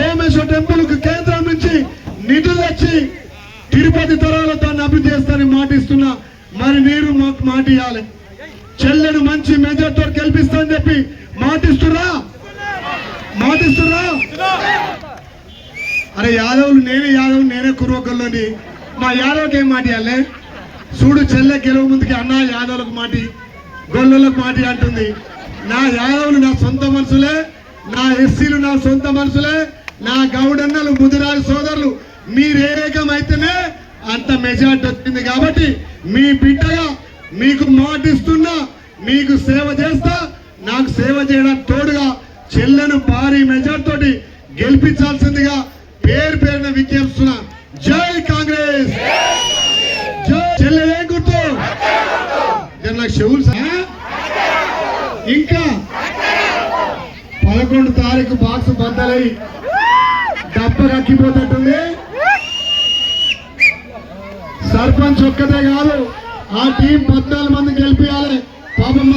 Someshwara temple కు కేంద్రం నుంచి నిధులు వచ్చి తిరుపతి తరాలు దాన్ని అభివృద్ధి చేస్తారని మాటిస్తున్నా. మరి మీరు మాకు మాట ఇవ్వాలి. చెల్లెను మంచి మెజార్టీతో గెలిపిస్తానని చెప్పి మాటిస్తురా. అరే యాదవులు నేనే కుర్రొకల్లోని మా యాదవ్కి ఏం మాట ఇవ్వాలి? చూడు చెల్లె గెలవ ముందుకి అన్న యాదవులకు మాటి గొల్లలకు మాటి అంటుంది. నా యాదవులు నా సొంత మనుషులే, నా ఎస్సీలు నా సొంత మనుషులే, నా గౌడన్నలు ముదిరాజు సోదరులు మీరేకమైతేనే అంత మెజార్టీ వచ్చింది. కాబట్టి మీ బిడ్డగా మీకు మాటిస్తున్నా, మీకు సేవ చేస్తా. నాకు సేవ చేయడానికి తోడుగా చెల్లెను భారీ మెజార్టీ తోటి గెలిపించాల్సిందిగా పేరు పేరున విజ్ఞప్తున్నా. జై కాంగ్రెస్, జై చెల్లెలే గుర్తు. నాకు చెవులు ఇంకా 11 తారీఖు బాక్స్ బద్దలై డబ్బ కక్కిపోతట్టుంది. సర్పంచ్ ఒక్కటే కాదు, ఆ టీం 14 మంది గెలిపియాలి. పాపం